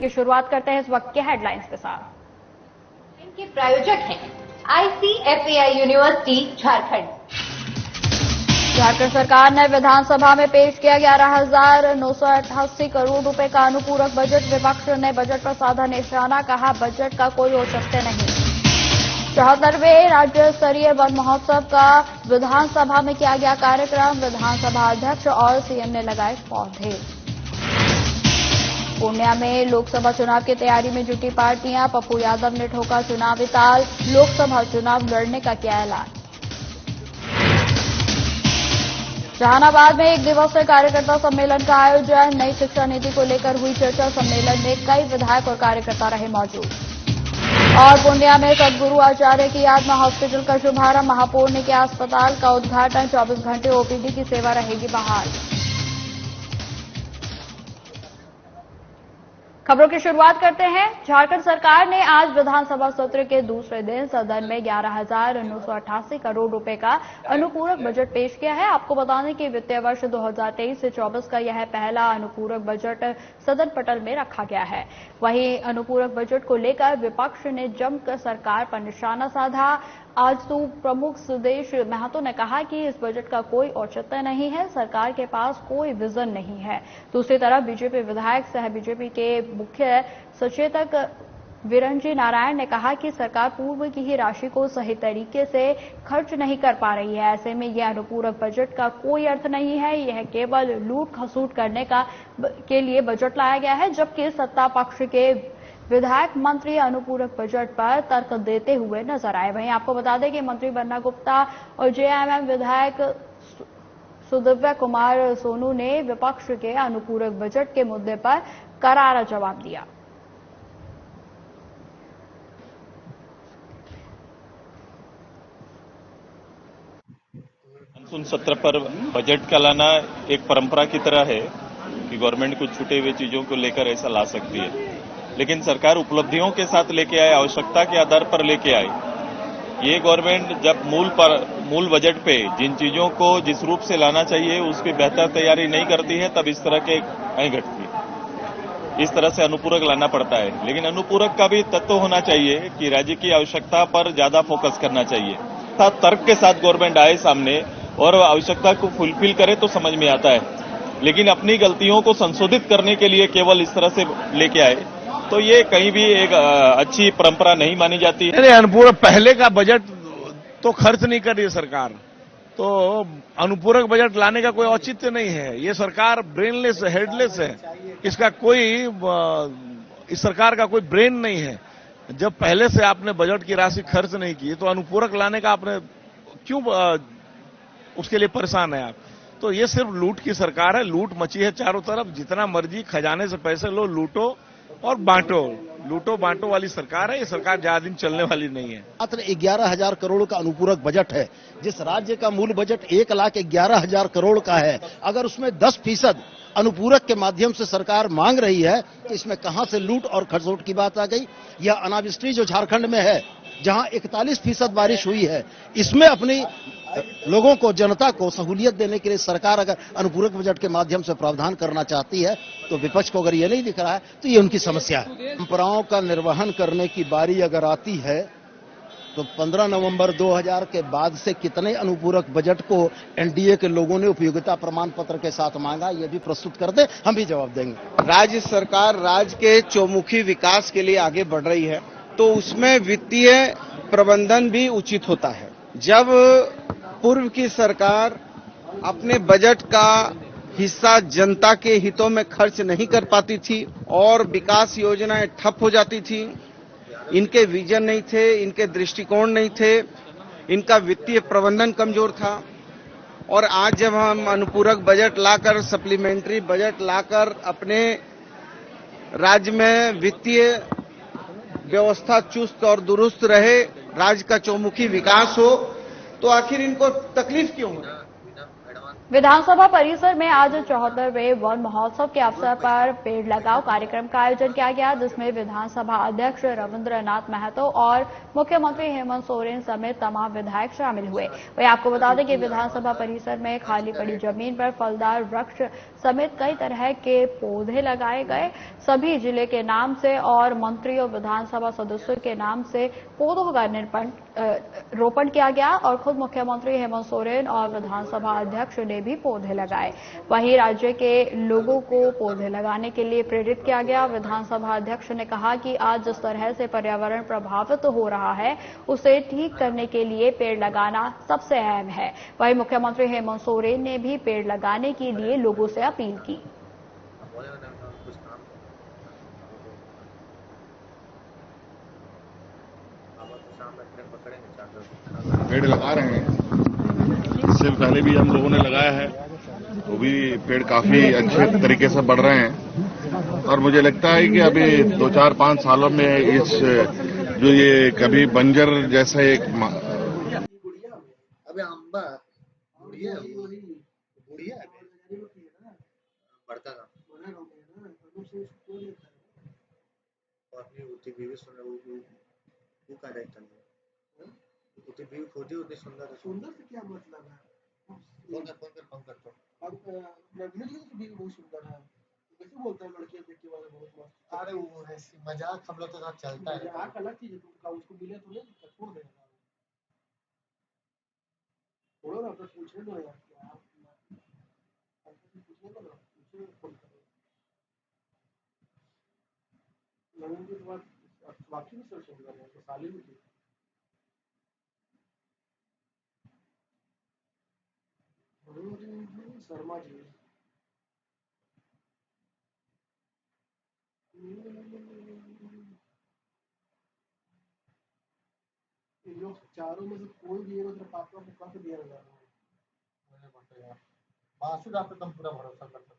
की शुरुआत करते हैं इस वक्त के हेडलाइंस के साथ। इनके प्रायोजक हैं ICFAI यूनिवर्सिटी झारखंड। झारखंड सरकार ने विधानसभा में पेश किया 11,988 करोड़ रुपए का अनुपूरक बजट। विपक्ष ने बजट पर साधा निशाना, कहा बजट का कोई औचित्य नहीं। 74वें राज्य स्तरीय वन महोत्सव का विधानसभा में किया गया कार्यक्रम। विधानसभा अध्यक्ष और सीएम ने लगाए पौधे। पूर्णिया में लोकसभा चुनाव की तैयारी में जुटी पार्टियां। पप्पू यादव ने ठोका चुनावी ताल, लोकसभा चुनाव लड़ने का किया ऐलान। जहानाबाद में एक दिवसीय कार्यकर्ता सम्मेलन का आयोजन। नई शिक्षा नीति को लेकर हुई चर्चा। सम्मेलन में कई विधायक और कार्यकर्ता रहे मौजूद। और पूर्णिया में सदगुरु आचार्य की याद में हॉस्पिटल का शुभारंभ। महापौर के अस्पताल का उद्घाटन। 24 घंटे ओपीडी की सेवा रहेगी बहाल। खबरों की शुरुआत करते हैं। झारखंड सरकार ने आज विधानसभा सत्र के दूसरे दिन सदन में 11,988 करोड़ रुपए का अनुपूरक बजट पेश किया है। आपको बता दें कि वित्तीय वर्ष 2023 से 24 का यह पहला अनुपूरक बजट सदन पटल में रखा गया है। वहीं अनुपूरक बजट को लेकर विपक्ष ने जमकर सरकार पर निशाना साधा। आजसू प्रमुख सुदेश महतो ने कहा कि इस बजट का कोई औचित्य नहीं है, सरकार के पास कोई विजन नहीं है। दूसरी तरफ बीजेपी विधायक सह बीजेपी के मुख्य सचेतक विरंजी नारायण ने कहा कि सरकार पूर्व की ही राशि को सही तरीके से खर्च नहीं कर पा रही है। ऐसे में यह अनुपूरक बजट का कोई अर्थ नहीं है, यह केवल लूट खसूट करने के लिए बजट लाया गया है। जबकि सत्ता पक्ष के विधायक मंत्री अनुपूरक बजट पर तर्क देते हुए नजर आए। वहीं आपको बता दें कि मंत्री बन्ना गुप्ता और जेएमएम विधायक सुदिव्या कुमार सोनू ने विपक्ष के अनुपूरक बजट के मुद्दे पर करारा जवाब दिया। मानसून सत्र पर बजट का लाना एक परंपरा की तरह है कि गवर्नमेंट कुछ छूटे हुए चीजों को लेकर ऐसा ला सकती है, लेकिन सरकार उपलब्धियों के साथ लेके आए, आवश्यकता के आधार पर लेके आई। ये गवर्नमेंट जब मूल बजट पे जिन चीजों को जिस रूप से लाना चाहिए उसकी बेहतर तैयारी नहीं करती है, तब इस तरह के कहीं घटती है। इस तरह से अनुपूरक लाना पड़ता है। लेकिन अनुपूरक का भी तत्व होना चाहिए कि राज्य की आवश्यकता पर ज्यादा फोकस करना चाहिए। तर्क के साथ गवर्नमेंट आए सामने और आवश्यकता को फुलफिल करे तो समझ में आता है, लेकिन अपनी गलतियों को संशोधित करने के लिए केवल इस तरह से लेके आए तो ये कहीं भी एक अच्छी परंपरा नहीं मानी जाती है। अनुपूरक पहले का बजट तो खर्च नहीं कर रही है सरकार, तो अनुपूरक बजट लाने का कोई औचित्य नहीं है। ये सरकार ब्रेनलेस है, हेडलेस है। इस सरकार का कोई ब्रेन नहीं है। जब पहले से आपने बजट की राशि खर्च नहीं की तो अनुपूरक लाने का आपने क्यों उसके लिए परेशान है आप? तो ये सिर्फ लूट की सरकार है। लूट मची है चारों तरफ। जितना मर्जी खजाने से पैसे लो, लूटो और बांटो। लूटो बांटो वाली सरकार है। ये सरकार ज्यादा दिन चलने वाली नहीं है। मात्र 11,000 करोड़ का अनुपूरक बजट है। जिस राज्य का मूल बजट 1,11,000 करोड़ का है, अगर उसमें 10% अनुपूरक के माध्यम से सरकार मांग रही है तो इसमें कहां से लूट और खसोट की बात आ गई? यह अनावृष्टि जो झारखंड में है, जहां 41% बारिश हुई है, इसमें अपनी लोगों को, जनता को सहूलियत देने के लिए सरकार अगर अनुपूरक बजट के माध्यम से प्रावधान करना चाहती है तो विपक्ष को अगर ये नहीं दिख रहा है तो ये उनकी समस्या है। परंपराओं का निर्वहन करने की बारी अगर आती है तो 15 नवंबर 2000 के बाद से कितने अनुपूरक बजट को एनडीए के लोगों ने उपयोगिता प्रमाण पत्र के साथ मांगा, ये भी प्रस्तुत कर दे, हम भी जवाब देंगे। राज्य सरकार राज्य के चौमुखी विकास के लिए आगे बढ़ रही है, तो उसमें वित्तीय प्रबंधन भी उचित होता है। जब पूर्व की सरकार अपने बजट का हिस्सा जनता के हितों में खर्च नहीं कर पाती थी और विकास योजनाएं ठप हो जाती थी, इनके विजन नहीं थे, इनके दृष्टिकोण नहीं थे, इनका वित्तीय प्रबंधन कमजोर था। और आज जब हम अनुपूरक बजट लाकर, सप्लीमेंट्री बजट लाकर अपने राज्य में वित्तीय व्यवस्था चुस्त और दुरुस्त रहे, राज्य का चौमुखी विकास हो, तो आखिर इनको तकलीफ क्यों हो? विधानसभा परिसर में आज 74वें वन महोत्सव के अवसर पर पेड़ लगाओ कार्यक्रम का आयोजन किया गया, जिसमें विधानसभा अध्यक्ष रविंद्रनाथ महतो और मुख्यमंत्री हेमंत सोरेन समेत तमाम विधायक शामिल हुए। वहीं आपको बता दें कि विधानसभा परिसर में खाली पड़ी जमीन पर फलदार वृक्ष समेत कई तरह के पौधे लगाए गए। सभी जिले के नाम से और मंत्रियों विधानसभा सदस्यों के नाम से पौधों का रोपण किया गया और खुद मुख्यमंत्री हेमंत सोरेन और विधानसभा अध्यक्ष ने भी पौधे लगाए। वहीं राज्य के लोगों को पौधे लगाने के लिए प्रेरित किया गया। विधानसभा अध्यक्ष ने कहा कि आज जिस तरह से पर्यावरण प्रभावित हो रहा है, उसे ठीक करने के लिए पेड़ लगाना सबसे अहम है। वहीं मुख्यमंत्री हेमंत सोरेन ने भी पेड़ लगाने के लिए लोगों से अपील की। पेड़ लगा रहे हैं, इससे पहले भी हम लोगों ने लगाया है, वो भी पेड़ काफी अच्छे तरीके से बढ़ रहे हैं और मुझे लगता है कि अभी 2-4-5 सालों में इस जो ये कभी बंजर जैसा एक अबे अंबा बुढ़िया बढ़ता था अपनी उतनी भी सुंदर वो का रहता है, उतनी भी खोजी उतनी सुंदर से क्या मतलब है? फोन कर तो बहुत सुंदर है, कैसे बोलता है लड़कियां देखने वाले बहुत मस्त। अरे वो ऐसी मजाक हम लोग के साथ चलता है, मजाक अलग चीज है, तुमका उसको मिले तो नहीं छोड़ देगा, छोड़ो ना, तो पूछने दो यार, क्या पूछने दो ना, पूछने फोन करो लोगों के बाद बाकी भी सर्च कर रहे हैं तो साली भी थी शर्मा जी इन लोग चारों में से कोई भी एक पापा को कब दिया जा रहा है, मासूद आप पे तुम पूरा भरोसा कर सकते हैं।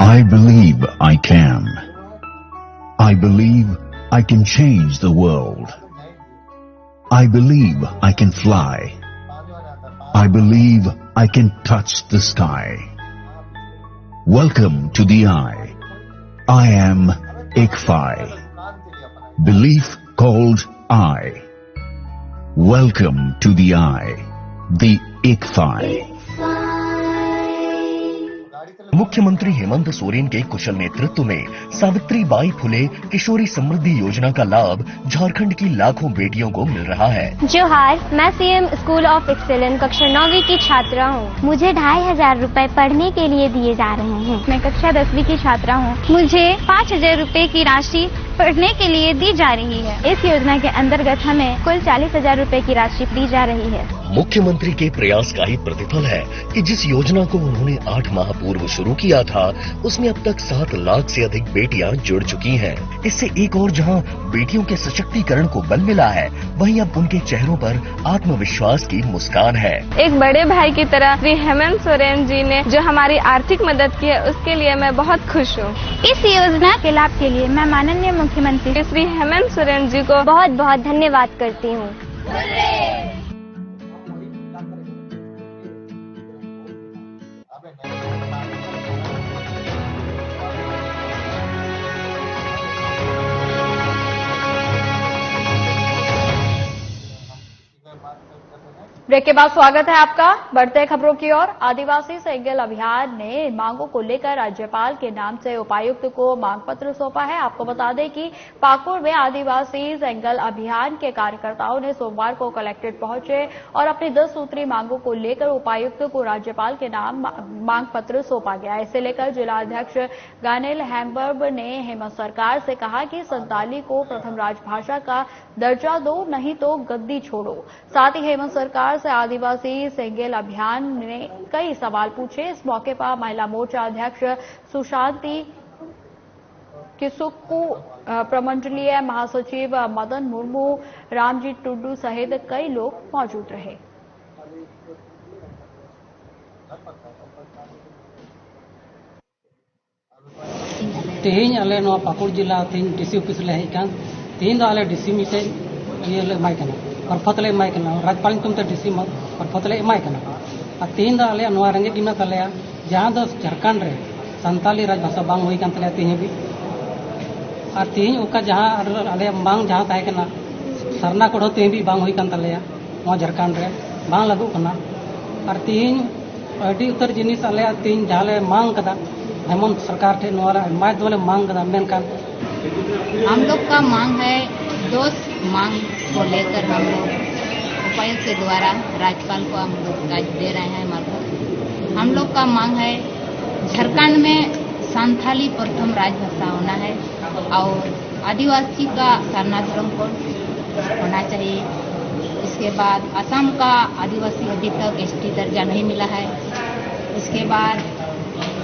I believe I can. I believe I can change the world. I believe I can fly. I believe I can touch the sky. Welcome to the Eye. I am ICFI. Belief called I. Welcome to the Eye. The ICFI. मुख्यमंत्री हेमंत सोरेन के कुशल नेतृत्व में Savitri by फुले किशोरी समृद्धि योजना का लाभ झारखंड की लाखों बेटियों को मिल रहा है। जोहार, मैं सीएम स्कूल ऑफ एक्सेलेंस कक्षा 9वीं की छात्रा हूँ। मुझे 2500 रुपए पढ़ने के लिए दिए जा रहे हैं। मैं कक्षा 10वीं की छात्रा हूँ। मुझे 5000 रुपए की राशि पढ़ने के लिए दी जा रही है। इस योजना के अंतर्गत हमें कुल 40,000 रुपए की राशि दी जा रही है। मुख्यमंत्री के प्रयास का ही प्रतिफल है कि जिस योजना को उन्होंने 8 माह पूर्व शुरू किया था, उसमें अब तक 7 लाख से अधिक बेटियां जुड़ चुकी हैं। इससे एक और जहां बेटियों के सशक्तिकरण को बल मिला है, वहीं अब उनके चेहरों पर आत्मविश्वास की मुस्कान है। एक बड़े भाई की तरह श्री हेमंत सोरेन जी ने जो हमारी आर्थिक मदद की है, उसके लिए मैं बहुत खुश हूँ। इस योजना के लाभ के लिए मैं माननीय मुख्यमंत्री श्री हेमंत सोरेन जी को बहुत बहुत धन्यवाद करती हूँ। ब्रेक के बाद स्वागत है आपका। बढ़ते हैं खबरों की ओर। आदिवासी सेंगल अभियान ने मांगों को लेकर राज्यपाल के नाम से उपायुक्त को मांग पत्र सौंपा है। आपको बता दें कि पाकुड़ में आदिवासी सेंगल अभियान के कार्यकर्ताओं ने सोमवार को कलेक्ट्रेट पहुंचे और अपनी 10 सूत्री मांगों को लेकर उपायुक्त को राज्यपाल के नाम मांग पत्र सौंपा गया। इसे लेकर जिलाध्यक्ष गानेल हैम्बर्ग ने हेमंत सरकार से कहा कि संताली को प्रथम राजभाषा का दर्जा दो, नहीं तो गद्दी छोड़ो। साथ ही हेमंत सरकार से आदिवासी सेंगेल अभियान ने कई सवाल पूछे। इस मौके पर महिला मोर्चा अध्यक्ष सुशांति किसुक्कू, प्रमंडलीय महासचिव मदन मुर्मू, रामजी टुड्डू सहित कई लोग मौजूद रहे। तेहन आले नवा पाकुड़ जिला तेहन डीसी ऑफिस ले हेज कान तेहन दो आले डीसी मिटे ये ले माय कना और फतले माय कना राज्यपाल तुम तो डीसी और फतले माय कना तीन आले नवा रेंगे गिना तलेया जहां दो झारखंड रे संताली राज भाषा बांग हुई कान तलेया तीन भी और तीन ओका जहां आले बांग जहां ताहे कना सरना कोड़ो तीन भी बांग हुई कान तलेया नवा झारखंड रे बांग लागू कना और तीन अड़ी उत्तर जिनिस आले तीन जहां मांग कदा हेमंत सरकार थे नवा माय दोले मांग कदा मेनकान हम लोग का मांग है दो मांग को लेकर हम लोग उपायुक्त के द्वारा राज्यपाल को हम लोग राज दे रहे हैं हमारे हम लोग का मांग है झारखंड में संथाली प्रथम राजभाषा होना है और आदिवासी का सरनाश्रम कोड होना चाहिए। इसके बाद असम का आदिवासी अभी तक एसटी दर्जा नहीं मिला है। इसके बाद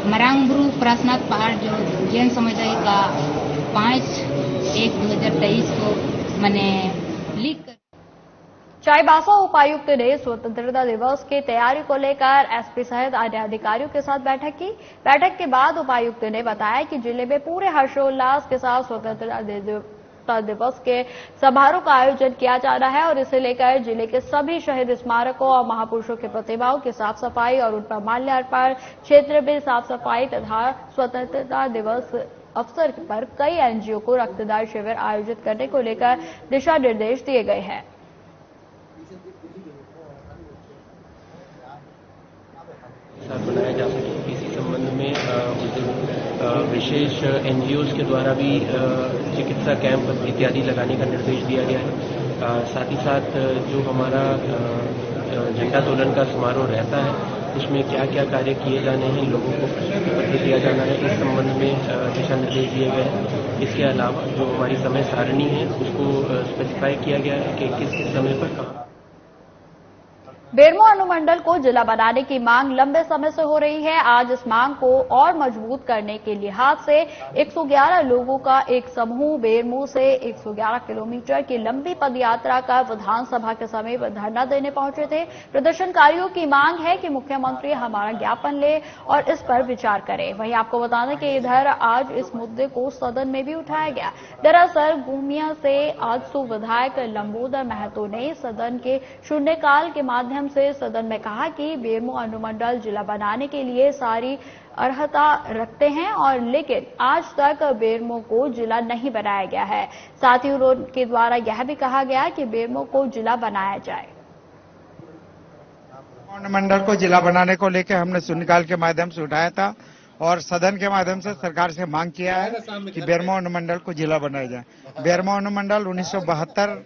मरांगब्रू प्रासनाथ पहाड़ जो जैन समुदाय का 5/1/2023 को मैंने लीक चाईबासा उपायुक्त ने स्वतंत्रता दिवस की तैयारी को लेकर एसपी सहित अन्य अधिकारियों के साथ बैठक की। बैठक के बाद उपायुक्त ने बताया कि जिले में पूरे हर्षोल्लास के साथ स्वतंत्रता दिवस के समारोह का आयोजन किया जा रहा है और इसे लेकर जिले के सभी शहीद स्मारकों और महापुरुषों की प्रतिमाओं की साफ सफाई और उन पर माल्यार्पण, क्षेत्र में साफ सफाई तथा स्वतंत्रता दिवस अवसर पर कई एनजीओ को रक्तदान शिविर आयोजित करने को लेकर दिशा निर्देश दिए गए हैं। साथ बनाया जा सके इसी संबंध में उस दिन विशेष एनजीओज के द्वारा भी चिकित्सा कैंप इत्यादि लगाने का निर्देश दिया गया है। साथ ही साथ जो हमारा झंडा तोलन का समारोह रहता है उसमें क्या क्या कार्य किए जाने हैं, लोगों को प्रशस्ति पत्र दिया जाना है, इस संबंध में दिशा निर्देश दिए गए हैं। इसके अलावा जो हमारी समय सारणी है उसको स्पेसिफाई किया गया है कि किस समय पर कहाँ। बेरमो अनुमंडल को जिला बनाने की मांग लंबे समय से हो रही है। आज इस मांग को और मजबूत करने के लिहाज से 111 लोगों का एक समूह बेरमो से 111 किलोमीटर की लंबी पदयात्रा कर विधानसभा के समीप धरना देने पहुंचे थे। प्रदर्शनकारियों की मांग है कि मुख्यमंत्री हमारा ज्ञापन ले और इस पर विचार करें। वहीं आपको बता दें कि इधर आज इस मुद्दे को सदन में भी उठाया गया। दरअसल गुमिया से आजसू विधायक लंबोदर महतो ने सदन के शून्यकाल के माध्यम से सदन में कहा कि बेरमो अनुमंडल जिला बनाने के लिए सारी अर्हता रखते हैं और लेकिन आज तक बेरमो को जिला नहीं बनाया गया है। साथ ही उनके द्वारा यह भी कहा गया कि बेरमो को जिला बनाया जाए। अनुमंडल को जिला बनाने को लेकर हमने शून्यकाल के माध्यम से उठाया था और सदन के माध्यम से सरकार से मांग किया है कि बेरमो अनुमंडल को जिला बनाया जाए। बेरमो अनुमंडल 1972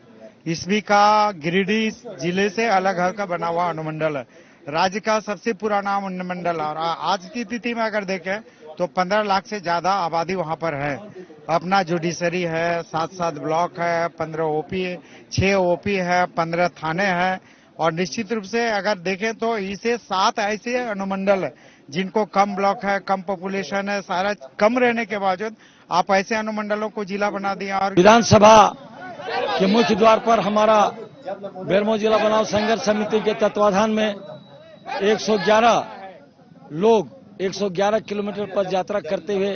ईस्वी का गिरिडीह जिले से अलग हल्का बना हुआ अनुमंडल है। राज्य का सबसे पुराना अनुमंडल और आज की तिथि में अगर देखें तो 15 लाख से ज्यादा आबादी वहां पर है। अपना जुडिशरी है, 7 ब्लॉक है, 15 ओपी है, 6 ओपी है, 15 थाने हैं और निश्चित रूप से अगर देखें तो इसे 7 ऐसे अनुमंडल है जिनको कम ब्लॉक है, कम पॉपुलेशन है, सारा कम रहने के बावजूद आप ऐसे अनुमंडलों को जिला बना दिया। और विधानसभा के मुख्य द्वार पर हमारा बेरमो जिला बनाओ संघर्ष समिति के तत्वाधान में 111 लोग 111 किलोमीटर पद यात्रा करते हुए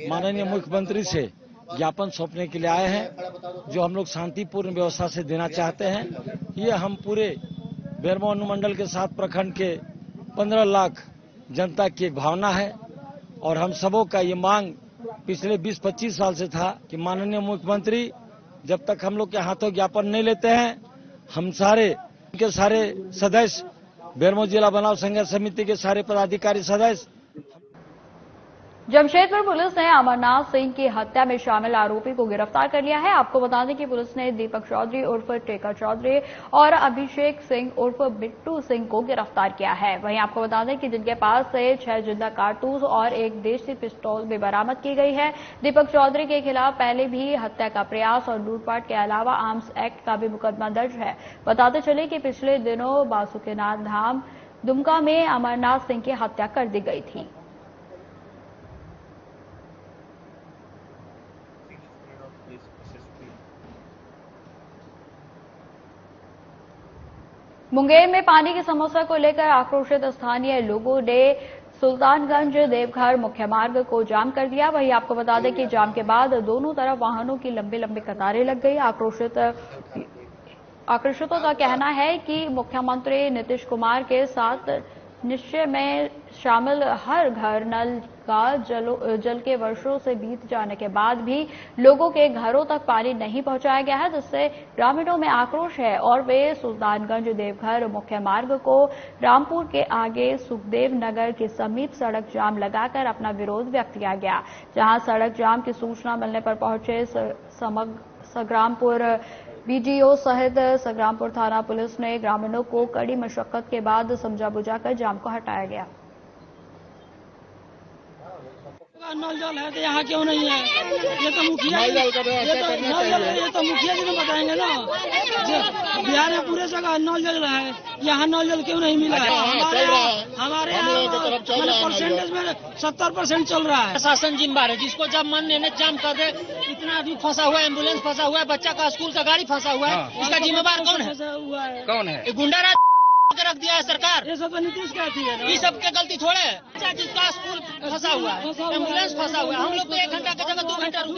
माननीय मुख्यमंत्री से ज्ञापन सौंपने के लिए आए हैं, जो हम लोग शांतिपूर्ण व्यवस्था से देना चाहते हैं। ये हम पूरे बेरमो अनुमंडल के 7 प्रखंड के 15 लाख जनता की एक भावना है और हम सबों का ये मांग पिछले 20-25 साल से था कि माननीय मुख्यमंत्री जब तक हम लोग के हाथों ज्ञापन नहीं लेते हैं, हम सारे सदस्य बेरमो जिला बनाओ संघर्ष समिति के सारे पदाधिकारी सदस्य। जमशेदपुर पुलिस ने अमरनाथ सिंह की हत्या में शामिल आरोपी को गिरफ्तार कर लिया है। आपको बता दें कि पुलिस ने दीपक चौधरी उर्फ टेका चौधरी और अभिषेक सिंह उर्फ बिट्टू सिंह को गिरफ्तार किया है। वहीं आपको बता दें कि जिनके पास से 6 जिंदा कारतूस और एक देशी पिस्तौल भी बरामद की गई है। दीपक चौधरी के खिलाफ पहले भी हत्या का प्रयास और लूटपाट के अलावा आर्म्स एक्ट का भी मुकदमा दर्ज है। बताते चले कि पिछले दिनों बासुकीनाथ धाम दुमका में अमरनाथ सिंह की हत्या कर दी गई थी। मुंगेर में पानी की समस्या को लेकर आक्रोशित स्थानीय लोगों ने सुल्तानगंज देवघर मुख्य मार्ग को जाम कर दिया। वहीं आपको बता दें कि जाम के बाद दोनों तरफ वाहनों की लंबी लंबी कतारें लग गई। आक्रोशितों का कहना है कि मुख्यमंत्री नीतीश कुमार के साथ निश्चय में शामिल हर घर नल का जल के वर्षों से बीत जाने के बाद भी लोगों के घरों तक पानी नहीं पहुंचाया गया है, जिससे ग्रामीणों में आक्रोश है और वे सुल्तानगंज देवघर मुख्य मार्ग को रामपुर के आगे सुखदेव नगर के समीप सड़क जाम लगाकर अपना विरोध व्यक्त किया गया। जहां सड़क जाम की सूचना मिलने पर पहुंचे संग्रामपुर बीडीओ सहित संग्रामपुर थाना पुलिस ने ग्रामीणों को कड़ी मशक्कत के बाद समझा बुझाकर जाम को हटाया गया। नल जल है तो यहाँ क्यों नहीं है? ये तो मुखिया जी ने बताएंगे ना। बिहार में पूरे जगह नल जल रहा है, यहाँ नल जल क्यों नहीं मिला है? हमारे यहाँ परसेंटेज में 70% चल रहा है। शासन जिम्मेदार है, जिसको जब मन लेने जाम कर दे। इतना आदमी फंसा हुआ है, एम्बुलेंस फंसा हुआ है, बच्चा का स्कूल का गाड़ी फंसा हुआ है, इसका जिम्मेदार कौन है? कौन है? गुंडा राज रख दिया है सरकार। ये सब नीतीश का थी, ये सब के गलती थोड़े है। जिसका स्कूल फंसा हुआ है, एम्बुलेंस फंसा हुआ है, हम लोग तो 1 घंटा की जगह 2 घंटा रुक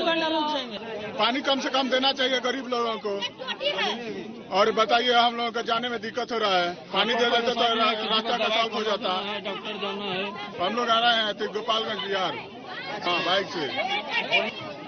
जाएंगे। पानी कम से कम देना चाहिए गरीब लोगों को। और बताइए, हम लोगों को जाने में दिक्कत हो रहा है, पानी दे देते तो रास्ता का सॉल्व हो जाता। डॉक्टर जाना है, हम लोग आ रहे हैं गोपालगंज बिहार, हाँ, बाइक से।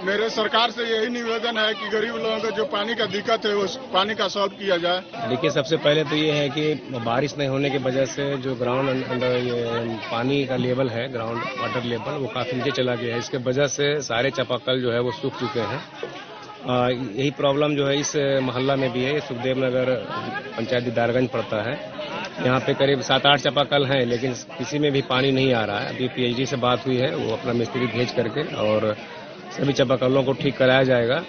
मेरे सरकार से यही निवेदन है कि गरीब लोगों को जो पानी का दिक्कत है उस पानी का सॉल्व किया जाए। देखिए, सबसे पहले तो ये है कि बारिश नहीं होने की वजह से जो ग्राउंड अंडर ये पानी का लेवल है, ग्राउंड वाटर लेवल, वो काफी नीचे चला गया है। इसके वजह से सारे चापाकल जो है वो सूख चुके हैं। यही प्रॉब्लम जो है इस मोहल्ला में भी है। सुखदेव नगर पंचायत दीदारगंज पड़ता है। यहाँ पे करीब 7-8 चापाकल हैं, लेकिन किसी में भी पानी नहीं आ रहा है। अभी पीएचडी से बात हुई है, वो अपना मिस्त्री भेज करके और सभी चापाकलों को ठीक कराया जाएगा।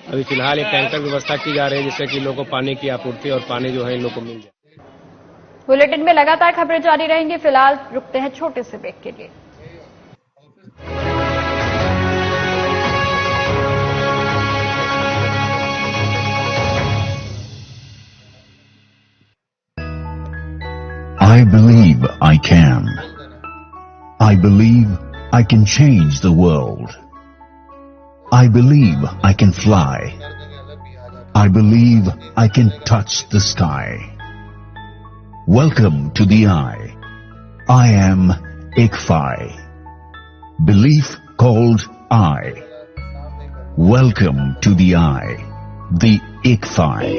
अभी फिलहाल एक टैंकर व्यवस्था की जा रही है, जिससे कि लोगों को पानी की आपूर्ति और पानी जो है इन लोगों को मिल जाए। बुलेटिन में लगातार खबरें जारी रहेंगी। फिलहाल रुकते हैं छोटे से ब्रेक के लिए। I believe I can. I believe I can change the world. I believe I can fly. I believe I can touch the sky. Welcome to the I. I am ICFI. Belief called I. Welcome to the I. The ICFI.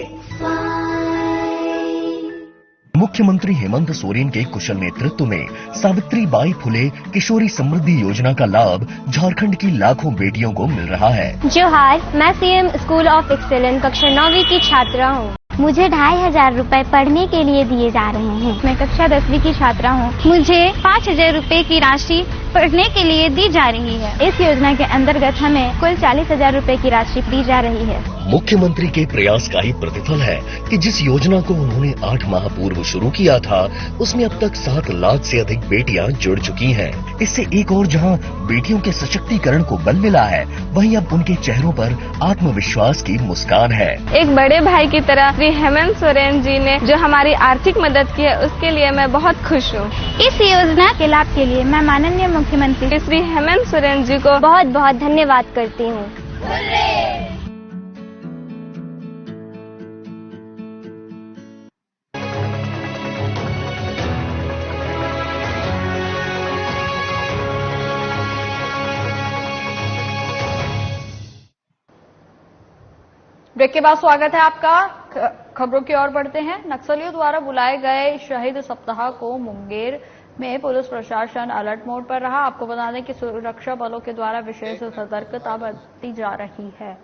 मुख्यमंत्री हेमंत सोरेन के कुशल नेतृत्व में सावित्रीबाई फुले किशोरी समृद्धि योजना का लाभ झारखंड की लाखों बेटियों को मिल रहा है। जोहार, मैं सीएम स्कूल ऑफ एक्सेलेंस कक्षा 9वीं की छात्रा हूँ। मुझे 2500 रुपए पढ़ने के लिए दिए जा रहे हैं। मैं कक्षा 10वीं की छात्रा हूँ। मुझे 5000 रुपए की राशि पढ़ने के लिए दी जा रही है। इस योजना के अंतर्गत हमें कुल 40,000 रुपए की राशि दी जा रही है। मुख्यमंत्री के प्रयास का ही प्रतिफल है कि जिस योजना को उन्होंने 8 माह पूर्व शुरू किया था, उसमें अब तक 7 लाख से अधिक बेटियां जुड़ चुकी हैं। इससे एक और जहां बेटियों के सशक्तिकरण को बल मिला है, वहीं अब उनके चेहरों पर आत्मविश्वास की मुस्कान है। एक बड़े भाई की तरह श्री हेमंत सोरेन जी ने जो हमारी आर्थिक मदद की है, उसके लिए मैं बहुत खुश हूँ। इस योजना के लाभ के लिए मैं माननीय मुख्यमंत्री श्री हेमंत सोरेन जी को बहुत बहुत धन्यवाद करती हूँ। ब्रेक के बाद स्वागत है आपका। खबरों की ओर बढ़ते हैं। नक्सलियों द्वारा बुलाए गए शहीद सप्ताह को मुंगेर में पुलिस प्रशासन अलर्ट मोड पर रहा। आपको बता दें कि सुरक्षा बलों के द्वारा विशेष सतर्कता बरती जा रही है।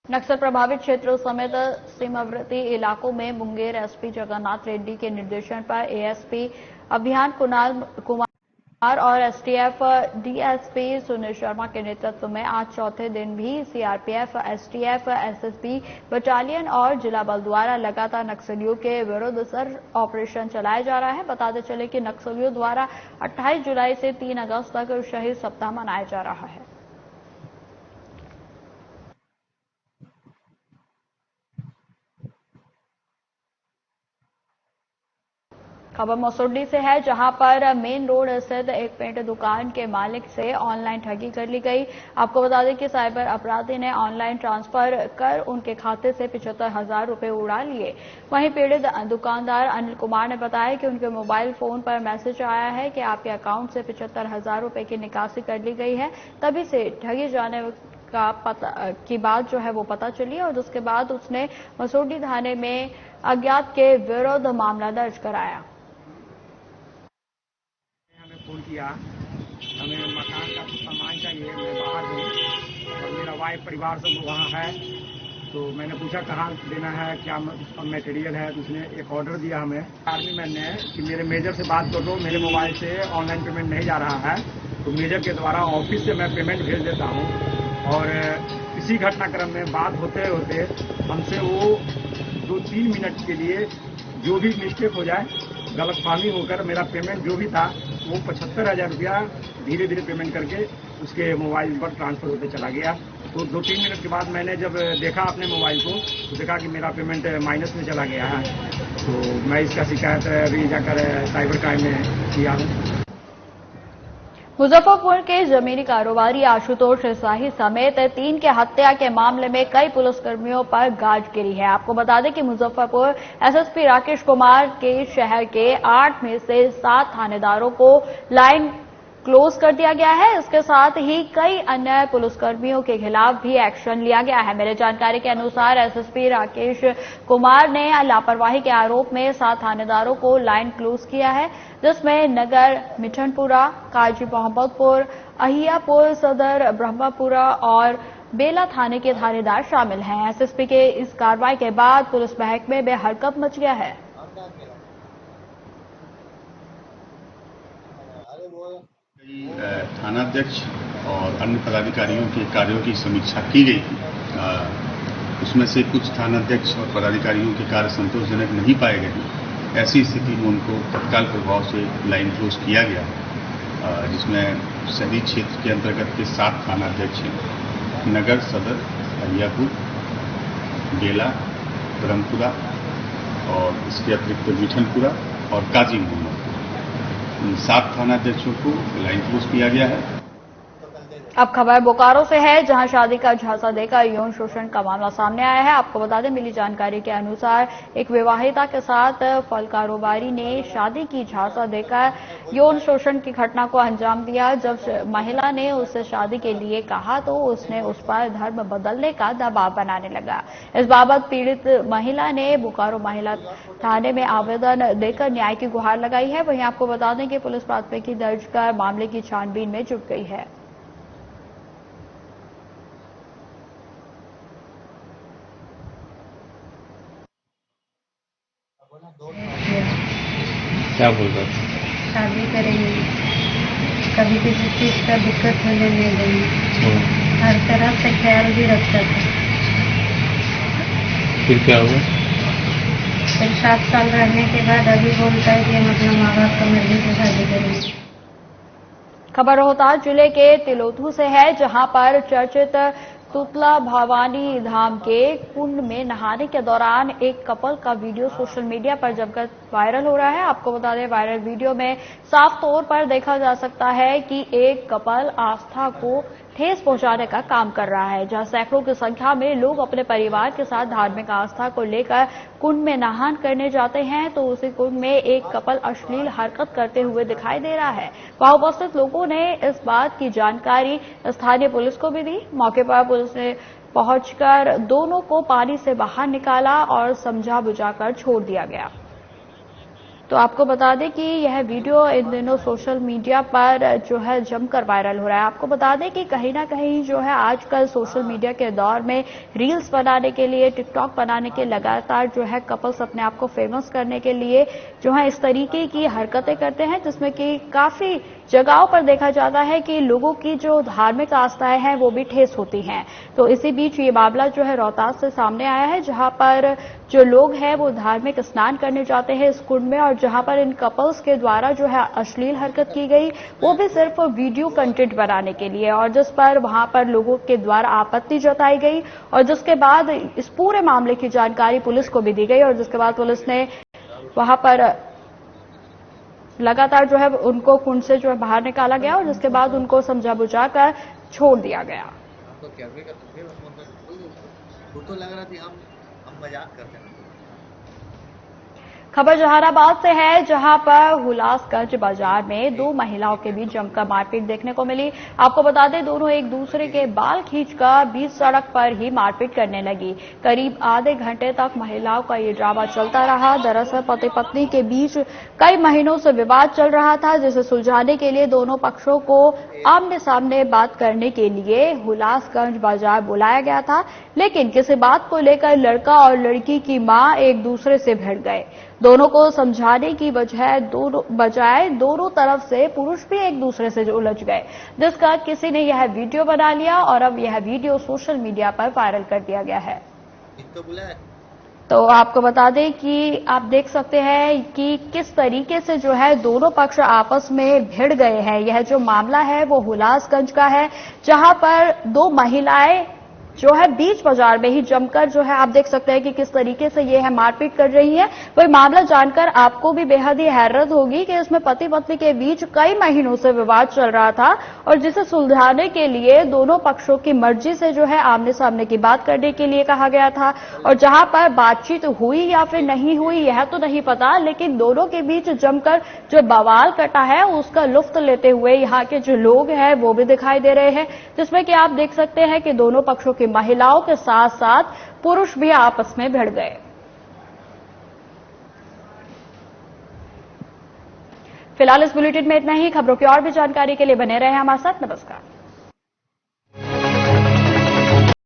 नक्सल प्रभावित क्षेत्रों समेत सीमावर्ती इलाकों में मुंगेर एसपी जगन्नाथ रेड्डी के निर्देशन पर एएसपी अभियान कुमार और एसटीएफ डीएसपी सुनील शर्मा के नेतृत्व में आज चौथे दिन भी सीआरपीएफ, एसटीएफ, एसएसबी बटालियन और जिला बल द्वारा लगातार नक्सलियों के विरुद्ध सर्च ऑपरेशन चलाया जा रहा है। बताते चले कि नक्सलियों द्वारा 28 जुलाई से 3 अगस्त तक शहीद सप्ताह मनाया जा रहा है। खबर मसौडी से है, जहां पर मेन रोड स्थित एक पेंट दुकान के मालिक से ऑनलाइन ठगी कर ली गई। आपको बता दें कि साइबर अपराधी ने ऑनलाइन ट्रांसफर कर उनके खाते से 75,000 रुपए उड़ा लिए। वहीं पीड़ित दुकानदार अनिल कुमार ने बताया कि उनके मोबाइल फोन पर मैसेज आया है कि आपके अकाउंट से 75,000 रुपए की निकासी कर ली गई है। तभी से ठगी जाने की बात जो है वो पता चली और जिसके बाद उसने मसौडी थाने में अज्ञात के विरुद्ध मामला दर्ज कराया। हमें फोन किया, हमें मकान का सामान चाहिए, मैं बाहर हूँ और मेरा वाइफ परिवार सब वहाँ है, तो मैंने पूछा कहाँ देना है, क्या मटेरियल है, तो उसने एक ऑर्डर दिया हमें आर्मी मैन ने कि मेरे मेजर से बात कर दो, मेरे मोबाइल से ऑनलाइन पेमेंट नहीं जा रहा है, तो मेजर के द्वारा ऑफिस से मैं पेमेंट भेज देता हूँ। और इसी घटनाक्रम में बात होते होते हमसे वो 2-3 मिनट के लिए जो भी मिस्टेक हो जाए, गलतफहमी होकर मेरा पेमेंट जो भी था वो 75,000 रुपया धीरे धीरे पेमेंट करके उसके मोबाइल पर ट्रांसफर होते चला गया। तो 2-3 मिनट के बाद मैंने जब देखा अपने मोबाइल को तो देखा कि मेरा पेमेंट माइनस में चला गया है। तो मैं इसका शिकायत अभी जाकर साइबर क्राइम में किया हूँ। मुजफ्फरपुर के जमीनी कारोबारी आशुतोष शाही समेत 3 के हत्या के मामले में कई पुलिसकर्मियों पर गाज गिरी है। आपको बता दें कि मुजफ्फरपुर एसएसपी राकेश कुमार के शहर के 8 में से 7 थानेदारों को लाइन क्लोज कर दिया गया है। इसके साथ ही कई अन्य पुलिसकर्मियों के खिलाफ भी एक्शन लिया गया है। मेरे जानकारी के अनुसार एसएसपी राकेश कुमार ने लापरवाही के आरोप में 7 थानेदारों को लाइन क्लोज किया है, जिसमें नगर मिठनपुरा, काजी मोहम्मदपुर, अहियापुर सदर, ब्रह्मपुरा और बेला थाने के थानेदार शामिल हैं। एसएसपी के इस कार्रवाई के बाद पुलिस महकमे में हड़कंप मच गया है। थानाध्यक्ष और अन्य पदाधिकारियों के कार्यों की समीक्षा की गई थी। उसमें से कुछ थानाध्यक्ष और पदाधिकारियों के कार्य संतोषजनक नहीं पाए गए। ऐसी स्थिति में उनको तत्काल प्रभाव से लाइन क्लोज किया गया, जिसमें शहरी क्षेत्र के अंतर्गत के 7 थानाध्यक्ष हैं। नगर, सदर, अहियापुर, बेला, ब्रह्मपुरा और इसके अतिरिक्त मिठनपुरा और काजी मोहम्मदपुर, 7 थानाध्यक्षों को लाइन क्लोज किया गया है। अब खबर बोकारो से है, जहां शादी का झांसा देकर यौन शोषण का मामला सामने आया है। आपको बता दें, मिली जानकारी के अनुसार एक विवाहिता के साथ फल कारोबारी ने शादी की झांसा देकर यौन शोषण की घटना को अंजाम दिया। जब महिला ने उससे शादी के लिए कहा तो उसने उस पर धर्म बदलने का दबाव बनाने लगा। इस बाबत पीड़ित महिला ने बोकारो महिला थाने में आवेदन देकर न्याय की गुहार लगाई है। वहीं आपको बता दें कि पुलिस प्राथमिकी दर्ज कर मामले की छानबीन में जुट गई है। क्या बोल रहे थे? शादी करेंगे, कभी किसी चीज का दिक्कत होने नहीं देंगे, हर तरह से ख्याल भी रखता था। फिर क्या हुआ? फिर 7 साल रहने के बाद अभी बोलता है कि हम अपना माँ बाप का मर्जी से शादी करेंगे। खबर रोहतास जिले के तिलोथू से है, जहां पर चर्चित तुतला भवानी धाम के कुंड में नहाने के दौरान एक कपल का वीडियो सोशल मीडिया पर जमकर वायरल हो रहा है। आपको बता दें, वायरल वीडियो में साफ तौर पर देखा जा सकता है कि एक कपल आस्था को ठेस पहुंचाने का काम कर रहा है, जहां सैकड़ों की संख्या में लोग अपने परिवार के साथ धार्मिक आस्था को लेकर कुंड में नहान करने जाते हैं, तो उसी कुंड में एक कपल अश्लील हरकत करते हुए दिखाई दे रहा है। वहां उपस्थित लोगों ने इस बात की जानकारी स्थानीय पुलिस को भी दी। मौके पर पुलिस ने पहुंचकर दोनों को पानी से बाहर निकाला और समझा बुझाकर छोड़ दिया गया। तो आपको बता दें कि यह वीडियो इन दिनों सोशल मीडिया पर जो है जमकर वायरल हो रहा है। आपको बता दें कि कहीं ना कहीं जो है आजकल सोशल मीडिया के दौर में रील्स बनाने के लिए, टिकटॉक बनाने के लगातार जो है कपल्स अपने आप को फेमस करने के लिए जो है इस तरीके की हरकतें करते हैं, जिसमें कि काफी जगहों पर देखा जाता है कि लोगों की जो धार्मिक आस्थाएं हैं वो भी ठेस होती हैं। तो इसी बीच ये मामला जो है रोहतास से सामने आया है, जहां पर जो लोग हैं वो धार्मिक स्नान करने जाते हैं इस कुंड में, और जहां पर इन कपल्स के द्वारा जो है अश्लील हरकत की गई, वो भी सिर्फ वीडियो कंटेंट बनाने के लिए, और जिस पर वहां पर लोगों के द्वारा आपत्ति जताई गई, और जिसके बाद इस पूरे मामले की जानकारी पुलिस को भी दी गई, और जिसके बाद पुलिस ने वहां पर लगातार जो है उनको कुंड से जो है बाहर निकाला गया और जिसके बाद उनको समझा बुझाकर छोड़ दिया गया। हमको कैमरे का वो तो लग रहा थी हम मजाक करते हैं। खबर जहानाबाद से है, जहां पर हुलासगंज बाजार में दो महिलाओं के बीच जमकर मारपीट देखने को मिली। आपको बता दें, दोनों एक दूसरे के बाल खींचकर बीच सड़क पर ही मारपीट करने लगी। करीब आधे घंटे तक महिलाओं का ये ड्रामा चलता रहा। दरअसल पति पत्नी के बीच कई महीनों से विवाद चल रहा था, जिसे सुलझाने के लिए दोनों पक्षों को आमने सामने बात करने के लिए हुलासगंज बाजार बुलाया गया था। लेकिन किसी बात को लेकर लड़का और लड़की की मां एक दूसरे से भिड़ गए। दोनों को समझाने की बजाय दोनों तरफ से पुरुष भी एक दूसरे से उलझ गए, जिसका किसी ने यह वीडियो बना लिया और अब यह वीडियो सोशल मीडिया पर वायरल कर दिया गया है। तो आपको बता दें कि आप देख सकते हैं कि किस तरीके से जो है दोनों पक्ष आपस में भिड़ गए हैं। यह जो मामला है वो हुलासगंज का है, जहां पर दो महिलाएं जो है बीच बाजार में ही जमकर जो है आप देख सकते हैं कि किस तरीके से ये है मारपीट कर रही है। वही मामला जानकर आपको भी बेहद ही हैरत होगी कि इसमें पति पत्नी के बीच कई महीनों से विवाद चल रहा था और जिसे सुलझाने के लिए दोनों पक्षों की मर्जी से जो है आमने सामने की बात करने के लिए कहा गया था। और जहां पर बातचीत हुई या फिर नहीं हुई यह तो नहीं पता, लेकिन दोनों के बीच जमकर जो बवाल कटा है उसका लुत्फ लेते हुए यहाँ के जो लोग हैं वो भी दिखाई दे रहे हैं, जिसमें कि आप देख सकते हैं कि दोनों पक्षों की महिलाओं के साथ साथ पुरुष भी आपस में भिड़ गए। फिलहाल इस बुलेटिन में इतना ही। खबरों की और भी जानकारी के लिए बने रहे हमारे साथ। नमस्कार।